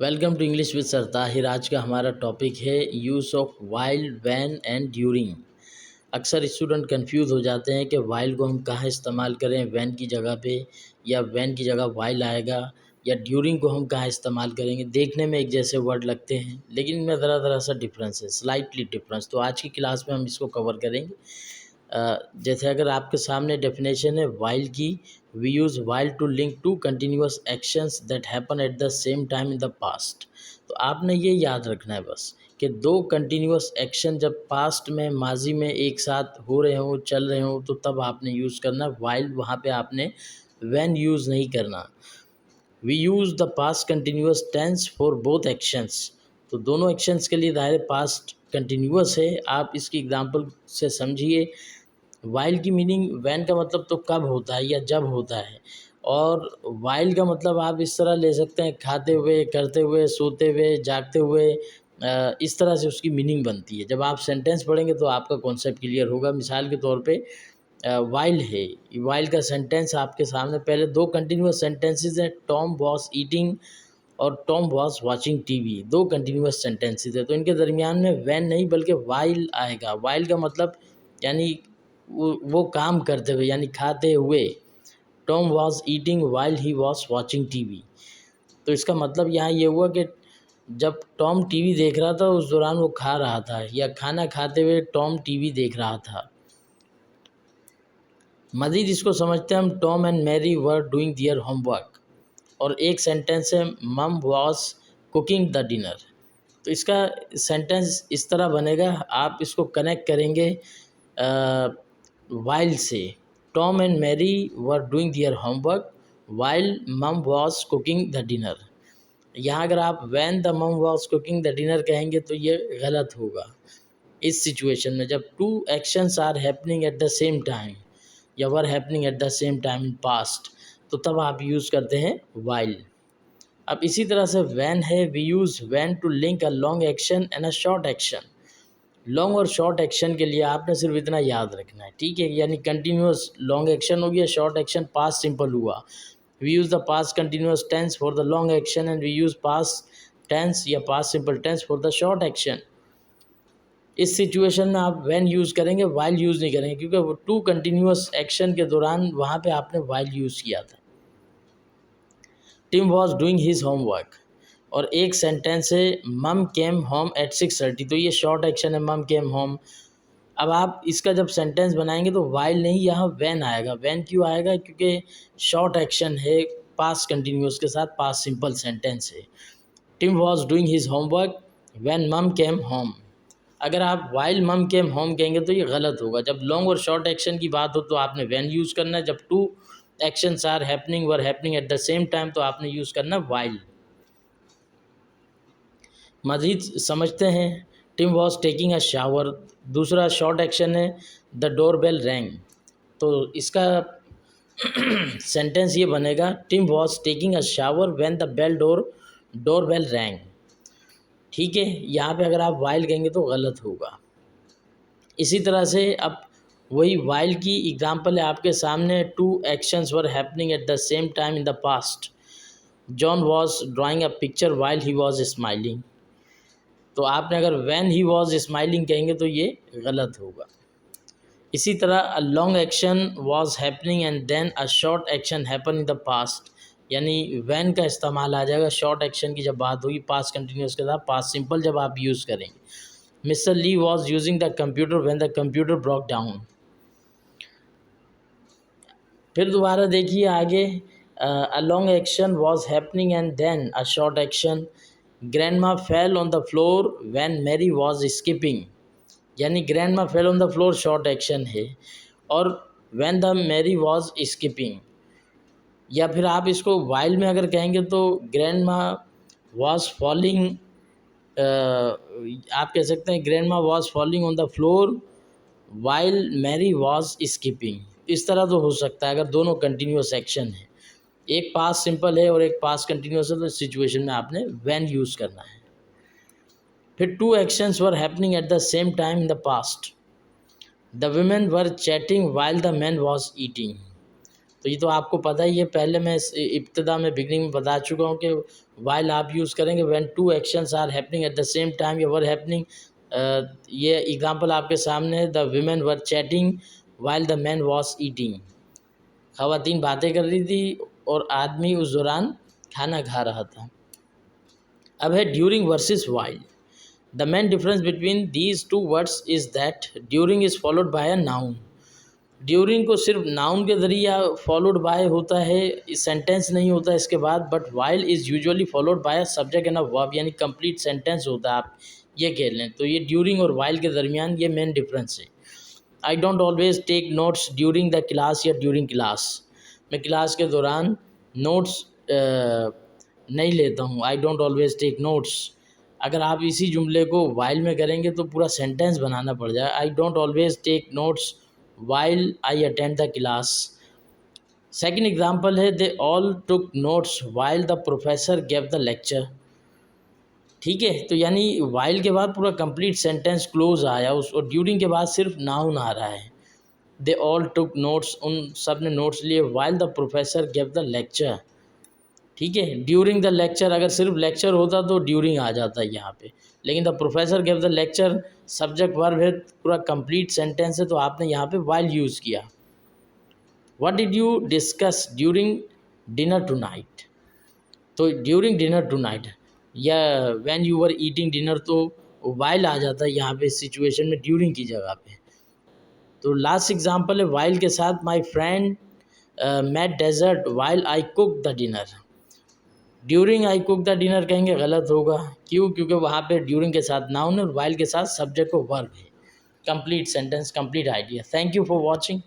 Welcome to English with sir Tahir. आज का हमारा टॉपिक है use of while, when and during. अक्सर स्टूडेंट कंफ्यूज हो जाते हैं कि वाइल को हम कहाँ इस्तेमाल करें, व्हेन की जगह पे, या व्हेन की जगह वाइल आएगा, या ड्यूरिंग को हम कहाँ इस्तेमाल करेंगे। देखने में एक जैसे वर्ड लगते हैं लेकिन इनमें ज़रा सा डिफरेंस है, स्लाइटली डिफरेंस। तो आज की क्लास में हम इसको कवर करेंगे। जैसे अगर आपके सामने डेफिनेशन है वाइल की, we use while to link two continuous actions that happen at the same time in the past. तो आपने ये याद रखना है बस कि दो कंटिन्यूस एक्शन जब पास्ट में, माजी में एक साथ हो रहे हों, चल रहे हों, तो तब आपने यूज़ करना वाइल। वहाँ पे आपने व्हेन यूज़ नहीं करना। We use the past continuous tense for both actions. तो दोनों एक्शंस के लिए दायरे पास्ट कंटिन्यूस है। आप इसकी एग्जांपल से समझिए। वाइल की मीनिंग, वैन का मतलब तो कब होता है या जब होता है, और वाइल का मतलब आप इस तरह ले सकते हैं खाते हुए, करते हुए, सोते हुए, जागते हुए। इस तरह से उसकी मीनिंग बनती है। जब आप सेंटेंस पढ़ेंगे तो आपका कॉन्सेप्ट क्लियर होगा। मिसाल के तौर पे वाइल है, वाइल का सेंटेंस आपके सामने पहले दो कंटिन्यूस सेंटेंसेस हैं, टॉम वॉज ईटिंग और टॉम वॉज वॉचिंग टीवी। दो कंटिन्यूस सेंटेंसेस है, तो इनके दरमियान में वैन नहीं बल्कि वाइल आएगा। वाइल का मतलब यानी वो काम करते हुए, यानी खाते हुए। Tom was eating while he was watching TV. तो इसका मतलब यहाँ ये हुआ कि जब टॉम टीवी देख रहा था उस दौरान वो खा रहा था, या खाना खाते हुए टॉम टीवी देख रहा था। मज़ीद इसको समझते हैं हम, Tom and Mary were doing their homework. और एक सेंटेंस है मम वॉज कुकिंग द डिनर। तो इसका सेंटेंस इस तरह बनेगा, आप इसको कनेक्ट करेंगे वाइल से। Tom and Mary were doing their homework while mom was cooking the dinner. यहाँ अगर आप when the mom was cooking the dinner कहेंगे तो ये गलत होगा। इस सिचुएशन में जब two actions are happening at the same time, या were happening at the same time in past, तो तब आप यूज़ करते हैं वाइल। अब इसी तरह से वैन है, we use when to link a long action and a short action. Long और शॉर्ट एक्शन के लिए आपने सिर्फ इतना याद रखना है, ठीक है। यानी कंटिन्यूस लॉन्ग एक्शन हो गया, शॉर्ट एक्शन पास्ट सिंपल हुआ। We use the past continuous tense for the long action and we use past tense या past simple tense for the short action. इस सिचुएशन में आप व्हेन यूज़ करेंगे, while use नहीं करेंगे, क्योंकि वो टू कंटिन्यूस एक्शन के दौरान वहाँ पे आपने वाइल यूज़ किया था। Tim was doing his homework. और एक सेंटेंस है मम केम होम एट 6:30। तो ये शॉर्ट एक्शन है, मम केम होम। अब आप इसका जब सेंटेंस बनाएंगे तो वाइल नहीं, यहाँ वैन आएगा। वैन क्यों आएगा? क्योंकि शॉर्ट एक्शन है, पास्ट कंटिन्यूस के साथ पास्ट सिंपल सेंटेंस है। Tim was doing his homework when mum came home. अगर आप वाइल मम केम होम कहेंगे तो ये गलत होगा। जब लॉन्ग और शॉर्ट एक्शन की बात हो तो आपने वैन यूज़ करना है। जब two actions are happening were happening at the same time तो आपने यूज़ करना वाइल। मज़ीद समझते हैं, Tim was taking a shower. दूसरा शॉर्ट एक्शन है द डोर बेल रैंग। तो इसका सेंटेंस ये बनेगा, Tim was taking a shower when the doorbell rang. ठीक है, यहाँ पे अगर आप वाइल कहेंगे तो गलत होगा। इसी तरह से अब वही वाइल की एग्जांपल है आपके सामने, two actions were happening at the same time in the past. John was drawing a picture while he was smiling. तो आपने अगर व्हेन ही वॉज स्माइलिंग कहेंगे तो ये गलत होगा। इसी तरह a long action was happening and then a short action happen in the past. यानी व्हेन का इस्तेमाल आ जाएगा शॉर्ट एक्शन की जब बात होगी, पास्ट कंटिन्यूस के साथ पास्ट सिंपल जब आप यूज़ करेंगे। Mister Lee was using the computer when the computer broke down. फिर दोबारा देखिए आगे, a long action was happening and then a short action. Grandma fell on the floor when Mary was skipping. यानी grandma fell on the floor short action है, और when the Mary was skipping. या फिर आप इसको while में अगर कहेंगे तो ग्रैंडमा वॉज फॉलिंग, आप कह सकते हैं grandma was falling on the floor while Mary was skipping. इस तरह तो हो सकता है अगर दोनों कंटिन्यूस एक्शन है, एक पास्ट सिंपल है और एक पास्ट कंटिन्यूस है, तो इस सिचुएशन में आपने व्हेन यूज़ करना है। फिर two actions were happening at the same time in the past. The women were chatting while the man was eating. तो ये तो आपको पता ही है, पहले मैं इब्तिदा में बिगनिंग में बता चुका हूँ कि वाइल आप यूज़ करेंगे when two actions are happening at the same time या वर हैपनिंग। ये एग्जांपल आपके सामने है, the women were chatting while the man was eating. ख़वातीन बातें कर रही थी और आदमी उस दौरान खाना खा रहा था। अब है during versus while. The main difference between these two words is that during is followed by a noun. During को सिर्फ नाउन के ज़रिए फॉलोड बाय होता है, सेंटेंस नहीं होता इसके बाद, but while is usually followed by a subject and a verb, यानी कंप्लीट सेंटेंस होता है, आप ये कह लें। तो ये ड्यूरिंग और वाइल के दरमियान ये मेन डिफरेंस है। I don't always take notes during the class या ड्यूरिंग क्लास। मैं क्लास के दौरान नोट्स नहीं लेता हूँ। I don't always take notes. अगर आप इसी जुमले को वाइल में करेंगे तो पूरा सेंटेंस बनाना पड़ जाए। I don't always take notes while I attend the class. Second example है, they all took notes while the professor gave the lecture. ठीक है, तो यानी वाइल के बाद पूरा कंप्लीट सेंटेंस क्लोज आया उस, और ड्यूरिंग के बाद सिर्फ नाउन आ रहा है। दे ऑल टुक नोट्स, उन सब ने नोट्स लिए, while the professor gave the lecture. ठीक है, ड्यूरिंग द लेक्चर, अगर सिर्फ लेक्चर होता तो ड्यूरिंग आ जाता है यहाँ पे, लेकिन the professor gave the lecture subject verb है, पूरा कंप्लीट सेंटेंस है, तो आपने यहाँ पे वाइल यूज़ किया। What did you discuss during dinner tonight. तो ड्यूरिंग डिनर टू नाइट या when you were eating dinner, तो वाइल आ जाता है यहाँ पे सिचुएशन में ड्यूरिंग की जगह पे। तो लास्ट एग्जांपल है वाइल के साथ, my friend made dessert while I cook the dinner. During I cook the dinner कहेंगे गलत होगा, क्यों? क्योंकि वहाँ पे ड्यूरिंग के साथ नाउन है और वाइल के साथ सब्जेक्ट को वर्ब है। Complete sentence, complete idea. Thank you for watching.